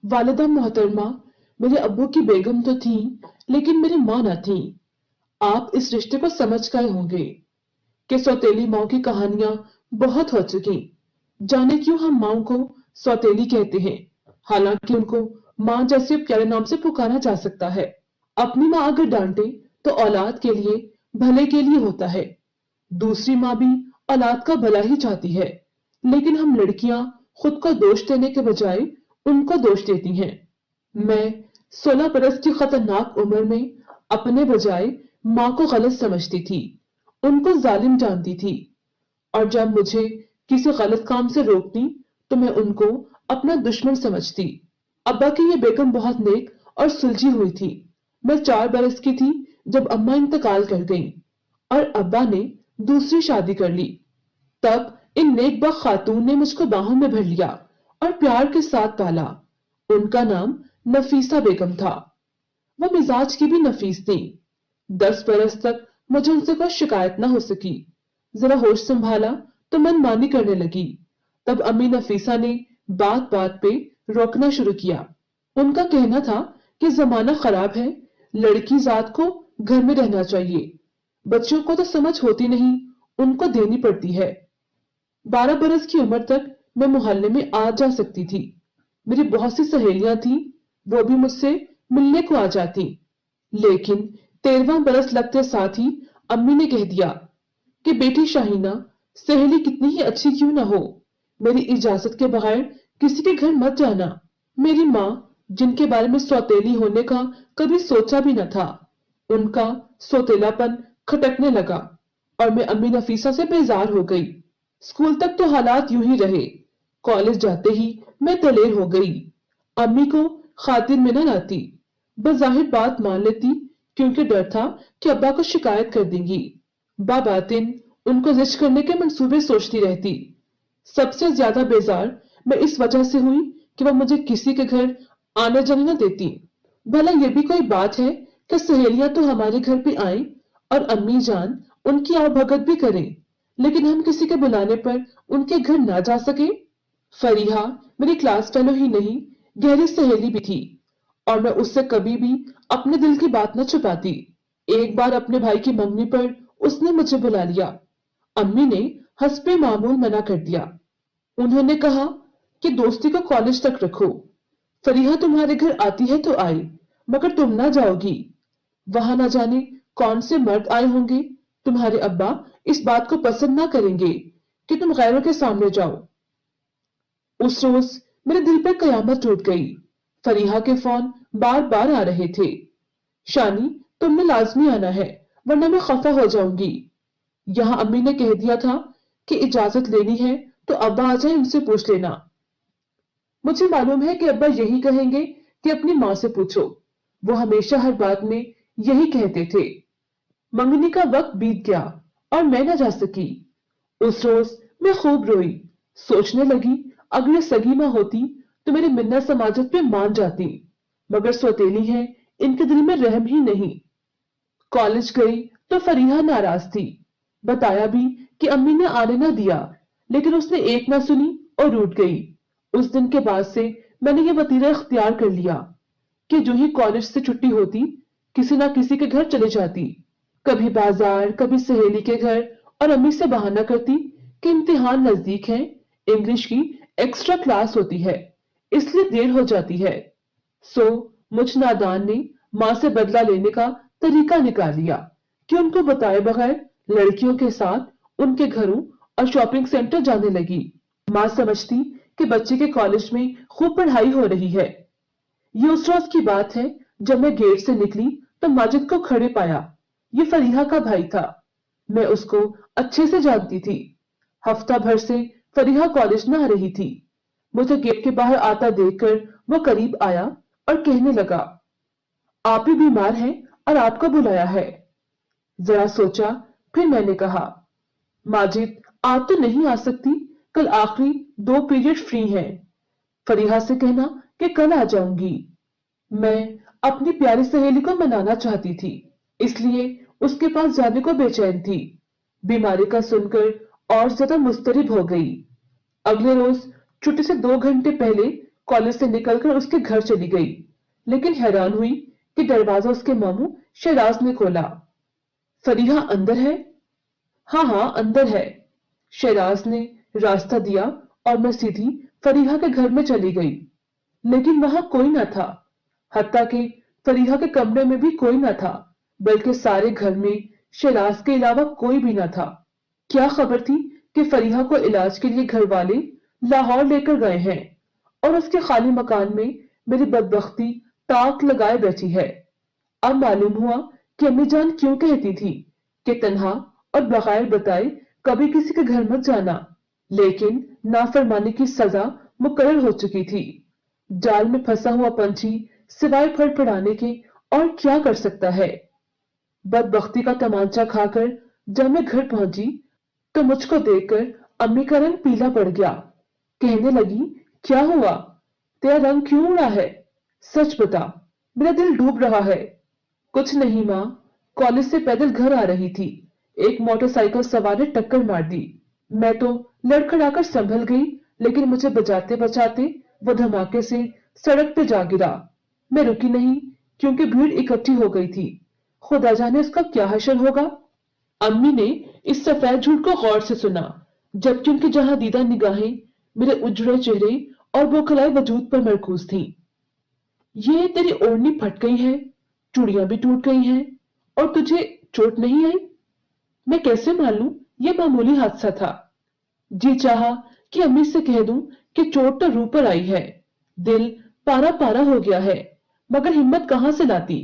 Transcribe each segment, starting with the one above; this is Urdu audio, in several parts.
والدہ محترمہ، میرے ابو کی بیگم تو تھی لیکن میری ماں نہ تھی۔ آپ اس رشتے کو سمجھ گئے ہوں گے کہ سوتیلی ماں کی کہانیاں بہت ہو چکی۔ جانے کیوں ہم ماں کو سوتیلی کہتے ہیں، حالانکہ ان کو ماں جیسے پیارے نام سے پکارا جا سکتا ہے۔ اپنی ماں اگر ڈانٹے تو اولاد کے لیے بھلے کے لیے ہوتا ہے، دوسری ماں بھی اولاد کا بھلا ہی چاہتی ہے، لیکن ہم لڑکیاں خود کو دوش دینے کے بجائے ان کو دوش دیتی ہیں۔ میں 16 برس کی خطرناک عمر میں اپنے بجائے ماں کو غلط سمجھتی تھی، ان کو ظالم جانتی تھی، اور جب مجھے کسی غلط کام سے روکتی تو میں ان کو اپنا دشمن سمجھتی۔ ابا کی یہ بیگم بہت نیک اور سلجھی ہوئی تھی۔ میں 4 برس کی تھی جب اماں انتقال کر گئیں اور ابا نے دوسری شادی کر لی۔ تب ان نیک بخت خاتون نے مجھ کو باہوں میں بھر لیا اور پیار کے ساتھ پالا۔ ان کا نام نفیسہ بیگم تھا۔ وہ مزاج کی بھی نفیس تھی۔ 10 برس تک مجھے ان سے کوئی شکایت نہ ہو سکی۔ ذرا ہوش سنبھالا تو من مانی کرنے لگی۔ تب امی نفیسہ نے بات بات پہ روکنا شروع کیا۔ ان کا کہنا تھا کہ زمانہ خراب ہے، لڑکی ذات کو گھر میں رہنا چاہیے، بچوں کو تو سمجھ ہوتی نہیں، ان کو دینی پڑتی ہے۔ 12 برس کی عمر تک میں محلے میں آ جا سکتی تھی۔ میری بہت سی سہیلیاں تھیں، وہ بھی مجھ سے ملنے کو آ جاتی، لیکن 13واں برس لگتے ساتھ ہی امی نے کہہ دیا کہ بیٹی شاہینہ، سہیلی کتنی ہی اچھی کیوں نہ ہو، میری اجازت کے بغیر کسی کے گھر مت جانا۔ میری ماں، جن کے بارے میں سوتیلی ہونے کا کبھی سوچا بھی نہ تھا، ان کا سوتیلا پن کھٹکنے لگا اور میں امی نفیسہ سے بیزار ہو گئی۔ اسکول تک تو حالات یوں ہی رہے، کالج جاتے ہی میں دلیر ہو گئی۔ امی کو خاطر میں نہ لاتی، بظاہر بات مان لیتی کیونکہ ڈر تھا کہ ابا کو شکایت کر دیں گی۔ باطن ان کو زچ کرنے کے منصوبے سوچتی رہتی۔ سب سے زیادہ بیزار میں اس وجہ سے ہوئی کہ وہ مجھے کسی کے گھر آنے جانے نہ دیتی۔ بھلا یہ بھی کوئی بات ہے کہ سہیلیاں تو ہمارے گھر پہ آئیں اور امی جان ان کی آؤ بھگت بھی کریں، لیکن ہم کسی کے بلانے پر ان کے گھر نہ جا سکے؟ فریحہ میری کلاس فیلو ہی نہیں، گہری سہیلی بھی تھی، اور میں اس سے کبھی بھی اپنے دل کی بات نہ چھپاتی۔ ایک بار اپنے بھائی کی منگنی پر اس نے مجھے بلا لیا۔ امی نے حسب معمول منع کر دیا۔ انہوں نے کہا کہ دوستی کو کالج تک رکھو، فریحہ تمہارے گھر آتی ہے تو آئے، مگر تم نہ جاؤ گی، وہاں نہ جانے کون سے مرد آئے ہوں گے، تمہارے ابا اس بات کو پسند نہ کریں گے کہ تم غیروں کے سامنے جاؤ۔ اس روز میرے دل پہ قیامت ٹوٹ گئی۔ فریحہ کے فون بار بار آ رہے تھے، شانی تم نے لازمی آنا ہے ورنہ میں خفا ہو جاؤں گی۔ یہاں امی نے کہہ دیا تھا کہ اجازت لینی ہے تو ابا آ جائیں، ان سے پوچھ لینا۔ مجھے معلوم ہے کہ ابا یہی کہیں گے کہ اپنی ماں سے پوچھو، وہ ہمیشہ ہر بات میں یہی کہتے تھے۔ منگنی کا وقت بیت گیا اور میں نہ جا سکی۔ اس روز میں خوب روئی، سوچنے لگی اگر یہ سگی ماں ہوتی تو میری منت سماجت پہ مان جاتی، مگر سوتیلی ہے، ان کے دل میں رحم ہی نہیں۔ کالج گئی تو فریحہ ناراض تھی، بتایا بھی کہ امی نے آنے نہ دیا، لیکن اس نے ایک نہ سنی اور روٹ گئی۔ اس دن کے بعد سے میں نے یہ وتیرہ اختیار کر لیا کہ جو ہی کالج سے چھٹی ہوتی کسی نہ کسی کے گھر چلے جاتی، کبھی بازار، کبھی سہیلی کے گھر، اور امی سے بہانہ کرتی کہ امتحان نزدیک ہے، انگلش کی ایکسٹرا کلاس ہوتی ہے، اس لیے دیر ہو جاتی ہے۔ سو مجھ نادان نے ماں سے بدلہ لینے کا طریقہ نکال لیا کہ ان کو بتائے بغیر لڑکیوں کے ساتھ ان کے گھروں اور شاپنگ سینٹر جانے لگی۔ ماں سمجھتی کہ بچے کے کالج میں خوب پڑھائی ہو رہی ہے۔ یہ اس روز کی بات ہے جب میں گیٹ سے نکلی تو ماجد کو کھڑے پایا۔ یہ فریحہ کا بھائی تھا، میں اس کو اچھے سے جانتی تھی۔ ہفتہ بھر سے فریحہ کالج نہ آ رہی تھی۔ مجھے گیٹ کے باہر آتا دیکھ کر وہ قریب آیا اور کہنے لگا، آپ ہی بیمار ہیں اور آپ کو بلایا ہے۔ ذرا سوچا، پھر میں نے کہا، ماجد آپ تو نہیں آ سکتی، کل آخری 2 پیریڈ فری ہیں، فریحہ سے کہنا کہ کل آ جاؤں گی۔ میں اپنی پیاری سہیلی کو منانا چاہتی تھی، اس لیے اس کے پاس جانے کو بے چین تھی۔ بیماری کا سن کر اور زیادہ مضطرب ہو گئی۔ اگلے روز چھٹی سے 2 گھنٹے پہلے کالج سے نکل کر اس کے گھر چلی گئی، لیکن حیران ہوئی کہ دروازہ اس کے ماموں شہراز نے کھولا۔ فریحہ اندر ہے؟ ہاں ہاں اندر ہے، شہراز نے راستہ دیا اور میں سیدھی فریحہ کے گھر میں چلی گئی، لیکن وہاں کوئی نہ تھا، حتیٰ کہ فریحہ کے کمرے میں بھی کوئی نہ تھا، بلکہ سارے گھر میں شہراز کے علاوہ کوئی بھی نہ تھا۔ کیا خبر تھی کہ فریحہ کو علاج کے لیے گھر والے لاہور لے کر گئے ہیں اور اس کے خالی مکان میں میری بدبختی تاک لگائے بیٹھی ہے۔ اب معلوم ہوا کہ امی جان کیوں کہتی تھی کہ تنہا اور بغیر بتائے کبھی کسی کے گھر مت جانا، لیکن نافرمانی کی سزا مقرر ہو چکی تھی۔ جال میں پھنسا ہوا پنچھی سوائے پھڑ پھڑانے کے اور کیا کر سکتا ہے؟ بدبختی کا تمانچہ کھا کر جب میں گھر پہنچی تو مجھ کو دیکھ کر امی کا رنگ پیلا پڑ گیا، کہنے لگی کیا ہوا؟ تیرا رنگ کیوں اڑا ہے؟ سچ بتا، میرا دل ڈوب رہا ہے۔ کچھ نہیں ماں، کالج سے پیدل گھر آ رہی تھی، ایک موٹر سائیکل سوار نے ٹکر مار دی، میں تو لڑکھڑا کر سنبھل گئی، لیکن مجھے بچاتے بچاتے وہ دھماکے سے سڑک پہ جا گرا۔ میں رکی نہیں کیونکہ بھیڑ اکٹھی ہو گئی تھی، خدا جانے اس کا کیا حشر ہوگا۔ امی نے اس سفید جھوٹ کو غور سے سنا، جبکہ ان کی جہاں دیدہ نگاہیں میرے اجڑے چہرے اور بوکھلائے وجود پر مرکوز تھیں۔ یہ تیری اوڑھنی پھٹ گئی ہے، چوڑیاں بھی ٹوٹ گئی ہیں، اور تجھے چوٹ نہیں آئی؟ میں کیسے مان لوں یہ معمولی حادثہ تھا؟ جی چاہا کہ امی سے کہہ دوں کہ چوٹ تو روح پر آئی ہے، دل پارا پارا ہو گیا ہے، مگر ہمت کہاں سے لاتی؟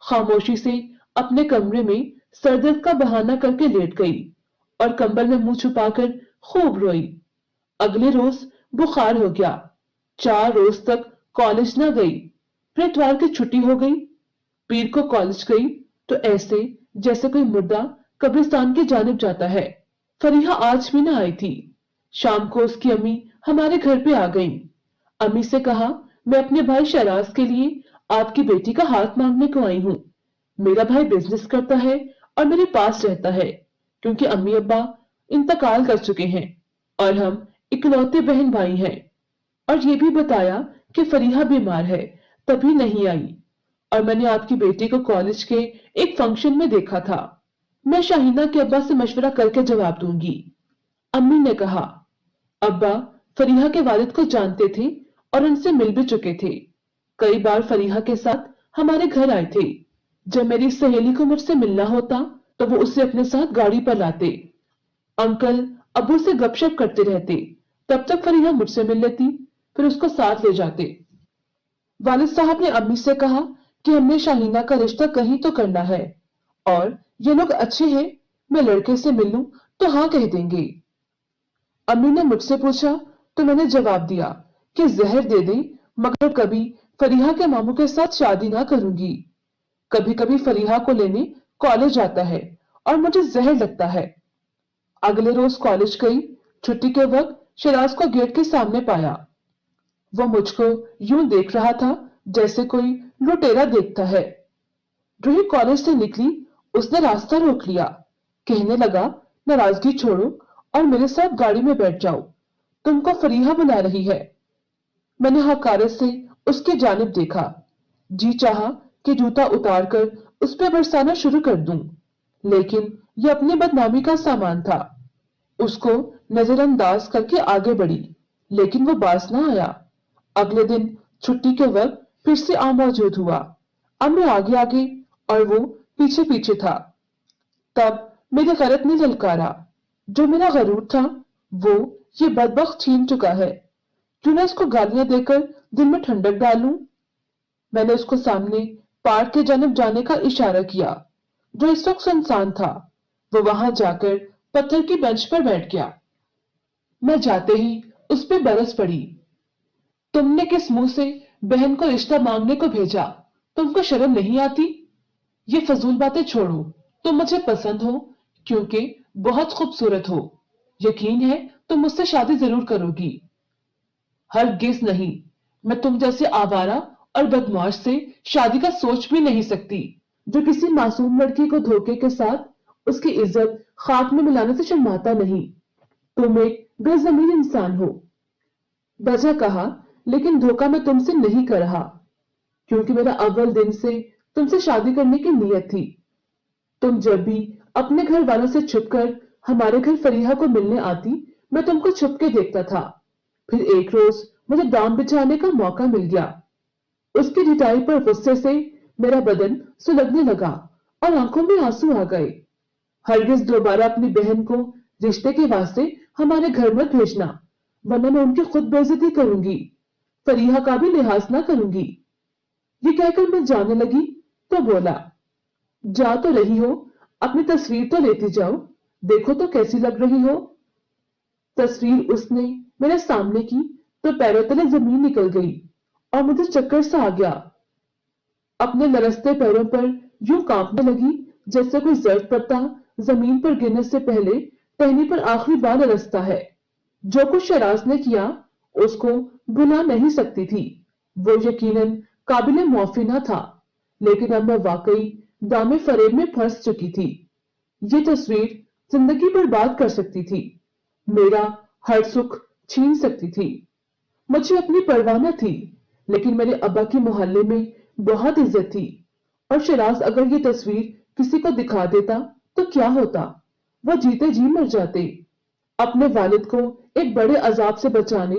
خاموشی سے اپنے کمرے میں سر درد کا بہانہ کر کے لیٹ گئی اور کمبل میں منہ چھپا کر خوب روئی۔ اگلے روز بخار ہو گیا، 4 روز تک کالج نہ گئی، پھر اتوار کی چھٹی ہو گئی، پیر کو کالج گئی تو ایسے جیسے کوئی مردہ قبرستان کی جانب جاتا ہے۔ فریحہ آج بھی نہ آئی تھی۔ شام کو اس کی امی ہمارے گھر پہ آ گئیں۔ امی سے کہا میں اپنے بھائی شہراز کے لیے آپ کی بیٹی کا ہاتھ مانگنے کو آئی ہوں۔ میرا بھائی بزنس کرتا ہے اور میرے پاس رہتا ہے کیونکہ امی ابا انتقال کر چکے ہیں اور ہم اکلوتے بہن بھائی ہیں، اور یہ بھی بتایا کہ فریحہ بیمار ہے تبھی نہیں آئی، اور میں نے آپ کی بیٹی کو کالج کے ایک فنکشن میں دیکھا تھا۔ میں شاہینہ کے ابا سے مشورہ کر کے جواب دوں گی۔ امی نے کہا ابا فریحہ کے والد کو جانتے تھے اور ان سے مل بھی چکے تھے، کئی بار فریحہ کے ساتھ ہمارے گھر آئے تھے۔ جب میری سہیلی کو مجھ سے ملنا ہوتا تو وہ اسے اپنے ساتھ گاڑی پر لاتے، انکل ابو سے گپ شپ کرتے رہتے، تب تک فریحہ مجھ سے مل لیتی، پھر اس کو ساتھ لے جاتے۔ والد صاحب نے امی سے کہا کہ ہم نے شاہینہ کا رشتہ کہیں تو کرنا ہے، اور یہ لوگ اچھے ہیں، میں لڑکے سے مل لوں تو ہاں کہہ دیں گے۔ امی نے مجھ سے پوچھا تو میں نے جواب دیا کہ زہر دے دیں مگر کبھی فریحہ کے ماموں کے ساتھ شادی نہ کروں گی۔ کبھی کبھی فریحہ کو لینے کالج آتا ہے اور مجھے زہر لگتا ہے۔ اگلے روز کالج گئی، چھٹی کے وقت شہراز کو گیٹ کے سامنے پایا۔ وہ مجھ کو یوں دیکھ رہا تھا جیسے کوئی لٹیرا دیکھتا ہے۔ جو ہی کالج سے نکلی اس نے راستہ روک لیا، کہنے لگا ناراضگی چھوڑو اور میرے ساتھ گاڑی میں بیٹھ جاؤ، تم کو فریحہ بلا رہی ہے۔ میں نے حقارت سے اس کی جانب دیکھا، جی چاہا کہ جوتا اتار کر اس پہ برسانا شروع کر دوں، لیکن یہ اپنی بدنامی کا سامان تھا۔ اس کو نظر انداز کر کے آگے بڑھی، لیکن وہ باز نہ آیا۔ اگلے دن چھٹی کے وقت پھر سے موجود ہوا، اب میں آگے آگے اور وہ پیچھے پیچھے تھا۔ تب میری غیرت نے للکارا، جو میرا غرور تھا وہ یہ بدبخت چھین چکا ہے، کیوں نہ اس کو گالیاں دے کر دل میں ٹھنڈک ڈالوں۔ میں نے اس کو سامنے پارک کی جانب جانے کا اشارہ کیا جو اس وقت سنسان تھا۔ وہ وہاں جا کر پتھر کی بینچ پر بیٹھ گیا۔ میں جاتے ہی اس پہ برس پڑی، تم نے کس منہ سے بہن کو رشتہ مانگنے کو بھیجا؟ تم کو شرم نہیں آتی؟ یہ فضول باتیں چھوڑو، تم مجھے پسند ہو کیونکہ بہت خوبصورت ہو، یقین ہے تم مجھ سے شادی ضرور کرو گی۔ ہرگز نہیں، میں تم جیسے آوارہ اور بدمعاش سے شادی کا سوچ بھی نہیں سکتی جو کسی معصوم لڑکی کو دھوکے کے ساتھ اس کی عزت خاک میں ملانے سے شرماتا نہیں۔ تم ایک بے ضمیر انسان ہو۔ وجہ کہا لیکن دھوکا میں تم سے نہیں کر رہا، کیونکہ میرا اول دن سے تم سے شادی کرنے کی نیت تھی۔ تم جب بھی اپنے گھر والوں سے چھپ کر ہمارے گھر فریحہ کو ملنے آتی، میں تم کو چھپ کے دیکھتا تھا۔ پھر ایک روز مجھے دام بچھانے کا موقع مل گیا۔ اس کی ڈٹائی پر غصے سے میرا بدن سلگنے لگا اور آنکھوں میں آنسو آ گئے۔ ہرگز دوبارہ اپنی بہن کو رشتے کے واسطے ہمارے گھر مت بھیجنا، ورنہ میں ان کی خود بے عزتی کروں گی، فریحہ کا بھی لحاظ نہ کروں گی۔ یہ کہہ کر میں جانے لگی تو بولا، جا تو رہی ہو، اپنی تصویر تو لیتی جاؤ، دیکھو تو کیسی لگ رہی ہو۔ تصویر اس نے میرے سامنے کی تو پیروں تلے زمین نکل گئی اور مجھے چکر سا آ گیا۔ اپنے لرزتے پیروں پر یوں کانپنے لگی جیسے کوئی زرد پتا زمین پر گرنے سے پہلے ٹہنی پر آخری بار لرزتا ہے۔ جو کچھ شہراز نے کیا اس کو بھلا نہیں سکتی تھی، وہ یقیناً قابل معافی نہ تھا، لیکن اب میں واقعی دام فریب میں پھنس چکی تھی۔ یہ تصویر زندگی برباد کر سکتی تھی، میرا ہر سکھ چھین سکتی تھی۔ مجھے اپنی پرواہ نہ تھی، لیکن میرے ابا کی محلے میں بہت عزت تھی، اور شہراز اگر یہ تصویر کسی کو دکھا دیتا تو کیا ہوتا؟ وہ جیتے جی مر جاتے۔ اپنے والد کو ایک بڑے عذاب سے بچانے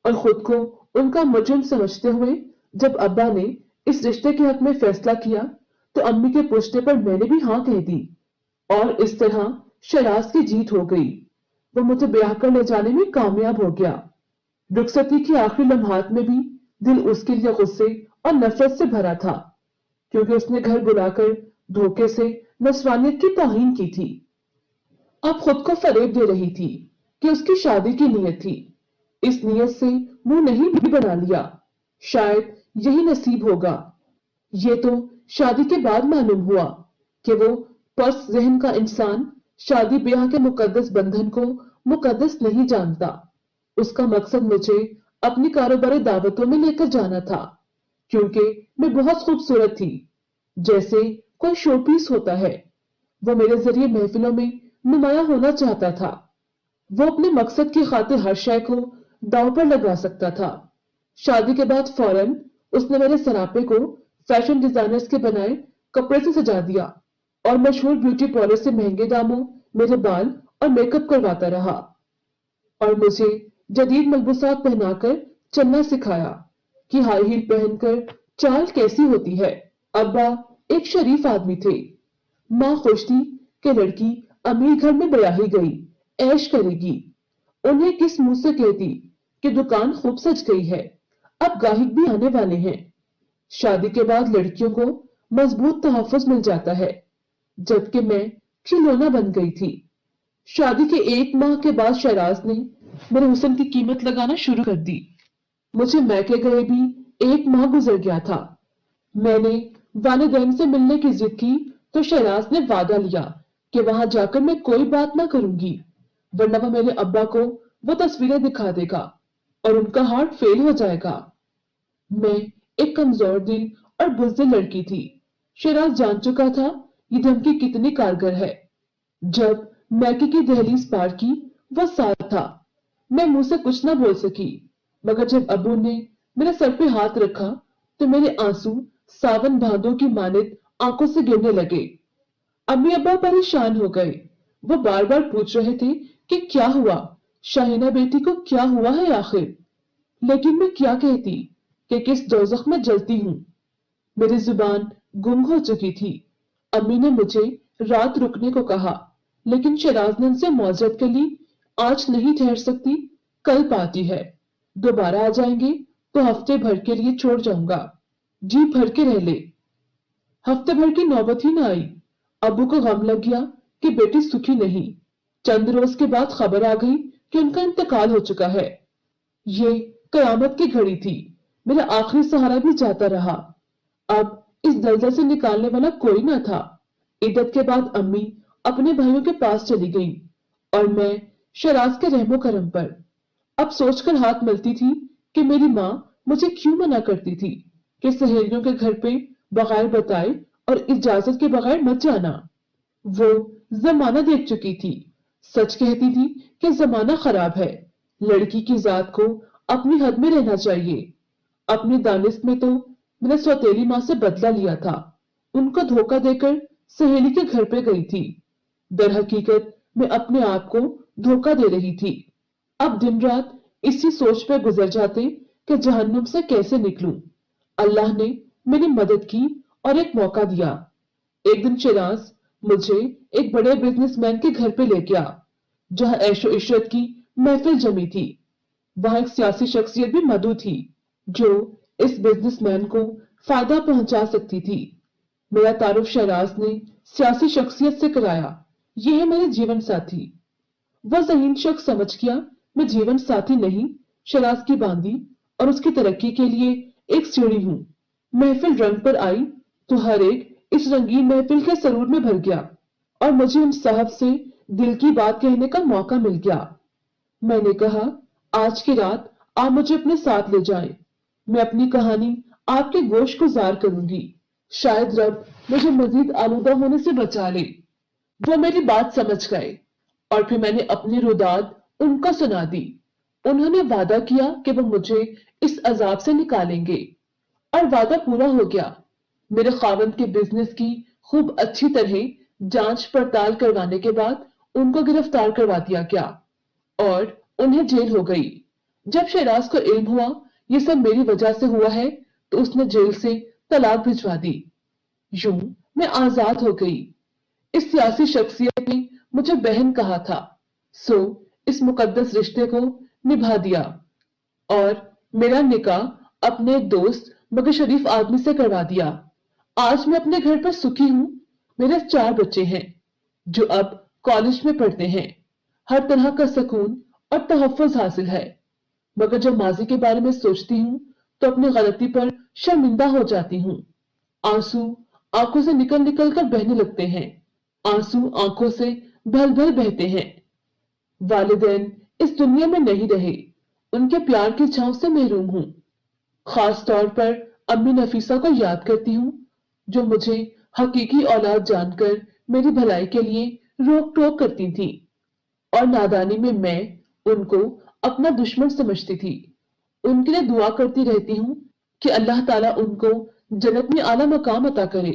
اور خود کو ان کا مجرم سمجھتے ہوئے جب ابا نے اس رشتے کے حق میں فیصلہ کیا تو امی کے پوچھنے پر میں نے بھی ہاں کہہ دی، اور اس طرح شہراز کی جیت ہو گئی۔ وہ مجھے بیاہ کر لے جانے میں کامیاب ہو گیا۔ رخصتی کے آخری لمحات میں بھی دل اس کے لیے غصے اور نفرت سے بھرا تھا، کیونکہ اس نے گھر بلا کر دھوکے سے نسوانیت کی توہین کی تھی۔ اب خود کو فریب دے رہی تھی کہ اس کی شادی کی نیت تھی، اس نیت سے منہ نہیں بھی بنا لیا، شاید یہی نصیب ہوگا۔ یہ تو شادی کے بعد معلوم ہوا کہ وہ پس ذہن کا انسان شادی بیاہ کے مقدس بندھن کو مقدس نہیں جانتا۔ اس کا مقصد مجھے اپنی کاروباری دعوتوں میں لے کر جانا تھا، کیونکہ میں بہت خوبصورت تھی، جیسے کوئی شو پیس ہوتا ہے۔ وہ میرے ذریعے محفلوں میں نمایاں ہونا چاہتا تھا۔ وہ اپنے مقصد کی خاطر ہر شے کو داؤ پر لگا سکتا تھا۔ شادی کے بعد فوراً اس نے میرے سراپے کو فیشن ڈیزائنرز کے بنائے کپڑے سے سجا دیا اور مشہور بیوٹی پارلر سے مہنگے داموں میرے بال اور میک اپ کرواتا رہا، اور مجھے جدید ملبوسات پہنا کر چلنا سکھایا کہ ہائی ہیل پہن کر چال کیسی ہوتی ہے۔ ابا ایک شریف آدمی تھے، ماں خوش تھی کہ لڑکی امیر گھر میں بیاہی گئی، عیش کرے گی۔ انہیں کس منہ سے کہتی کہ دکان خوب سج گئی ہے، اب گاہک بھی آنے والے ہیں۔ شادی کے بعد لڑکیوں کو مضبوط تحفظ مل جاتا ہے، جبکہ میں کھلونا بن گئی تھی۔ شادی کے 1 ماہ کے بعد شہراز نے میرے حسن کی قیمت لگانا شروع کر دی۔ مجھے میکے گئے بھی 1 ماہ گزر گیا تھا۔ میں نے والدین سے ملنے کی ضد کی تو شہراز نے وعدہ لیا کہ وہاں جا کر میں کوئی بات نہ کروں گی، ورنہ وہ میرے ابا کو وہ تصویریں دکھا دے گا اور ان کا ہارٹ فیل ہو جائے گا۔ میں ایک کمزور دل اور بزدل لڑکی تھی۔ شہراز جان چکا تھا یہ دھمکی کتنی کارگر ہے۔ جب میکے کی دہلیز پار کی وہ سال تھا، میں منہ سے کچھ نہ بول سکی، مگر جب ابو نے میرے سر پہ ہاتھ رکھا تو میرے آنسو ساون بھادوں کی مانند آنکھوں سے گرنے لگے۔ امی ابا پریشان ہو گئے، وہ بار بار پوچھ رہے تھے کہ کیا ہوا، شاہینہ بیٹی کو کیا ہوا ہے آخر، لیکن میں کیا کہتی کہ کس دوزخ میں جلتی ہوں۔ میری زبان گنگ ہو چکی تھی۔ امی نے مجھے رات رکنے کو کہا، لیکن شہراز نے ان سے معذرت کر لی، آج نہیں ٹھہر سکتی، کل پارٹی ہے، دوبارہ آ جائیں گے تو ہفتے بھر کے لیے چھوڑ جاؤں گا، جی بھر کے رہ لے۔ ہفتے بھر کی نوبت ہی نہ آئی۔ ابو کو غم لگ گیا کہ بیٹی سکھی نہیں۔ چند روز کے بعد خبر آ گئی کہ ان کا انتقال ہو چکا ہے۔ یہ قیامت کی گھڑی تھی، میرا آخری سہارا بھی جاتا رہا۔ اب اس دلدل سے نکالنے والا کوئی نہ تھا۔ عدت کے بعد امی اپنے بھائیوں کے پاس چلی گئیں اور میں شہراز کے رحم و کرم پر۔ اب سوچ کر ہاتھ ملتی تھی کہ میری ماں مجھے کیوں منع کرتی تھی کہ سہیلیوں کے گھر پہ بغیر بتائے اور اجازت کے بغیر مت جانا۔ وہ زمانہ دیکھ چکی تھی، سچ کہتی تھی کہ زمانہ خراب ہے، لڑکی کی ذات کو اپنی حد میں رہنا چاہیے۔ اپنی دانست میں تو میں نے سوتیلی ماں سے بدلہ لیا تھا، ان کو دھوکہ دے کر سہیلی کے گھر پہ گئی تھی۔ در حقیقت میں اپنے آپ کو دھوکہ دے رہی تھی۔ اب دن رات اسی سوچ پہ گزر جاتے کہ جہنم سے کیسے نکلوں۔ اللہ نے میری مدد کی اور ایک موقع دیا۔ ایک دن شیراز مجھے ایک بڑے بزنس مین کے گھر پہ لے گیا، جہاں عیش و عشرت کی محفل جمی تھی۔ وہاں ایک سیاسی شخصیت بھی موجود تھی جو اس بزنس مین کو فائدہ پہنچا سکتی تھی۔ میرا تعارف شیراز نے سیاسی شخصیت سے کرایا۔ یہ ہے میرے جیون ساتھی۔ وہ ذہین شخص سمجھ گیا میں جیون ساتھی نہیں، شیراز کی باندی اور اس کی ترقی کے لیے ایک سیڑھی ہوں۔ محفل رنگ پر آئی تو ہر ایک اس رنگین محفل کے سرور میں بھر گیا اور مجھے ان صاحب سے دل کی بات کہنے کا موقع مل گیا۔ میں نے کہا، آج کی رات آپ مجھے اپنے ساتھ لے جائیں، میں اپنی کہانی آپ کے گوش گزار کروں گی، شاید رب مجھے مزید آلودہ ہونے سے بچا لے۔ وہ میری بات سمجھ گئے اور پھر میں نے اپنی روداد ان کو سنا دی۔ انہوں نے وعدہ کیا کہ وہ مجھے اس عذاب سے نکالیں گے، اور وعدہ پورا ہو گیا۔ میرے خاوند کے بزنس کی خوب اچھی طرح جانچ پڑتال کروانے کے بعد ان کو گرفتار کروا دیا گیا اور انہیں جیل ہو گئی۔ جب شیراز کو علم ہوا یہ سب میری وجہ سے ہوا ہے تو اس نے جیل سے طلاق بھجوا دی۔ یوں میں آزاد ہو گئی۔ اس سیاسی شخصیت نے مجھے بہن کہا تھا، سو اس مقدس رشتے کو نبھا دیا اور میرا نکاح اپنے ایک دوست مگر شریف آدمی سے کروا دیا۔ آج میں اپنے گھر پر سکھی ہوں۔ میرے 4 بچے ہیں جو اب کالج میں پڑھتے ہیں۔ ہر طرح کا سکون اور تحفظ حاصل ہے، مگر جب ماضی کے بارے میں سوچتی ہوں تو اپنی غلطی پر شرمندہ ہو جاتی ہوں۔ آنسو آنکھوں سے نکل نکل کر بہنے لگتے ہیں، آنسو آنکھوں سے بھل بھل بہتے ہیں۔ والدین اس دنیا میں نہیں رہے، ان کے پیار کی چھاؤں سے محروم ہوں۔ خاص طور پر امی نفیسہ کو یاد کرتی ہوں جو مجھے حقیقی اولاد جان کر میری بھلائی کے لیے روک ٹوک کرتی تھی، اور نادانی میں ان کو اپنا دشمن سمجھتی تھی۔ ان کے لیے دعا کرتی رہتی ہوں کہ اللہ تعالیٰ ان کو جنت میں اعلیٰ مقام عطا کرے۔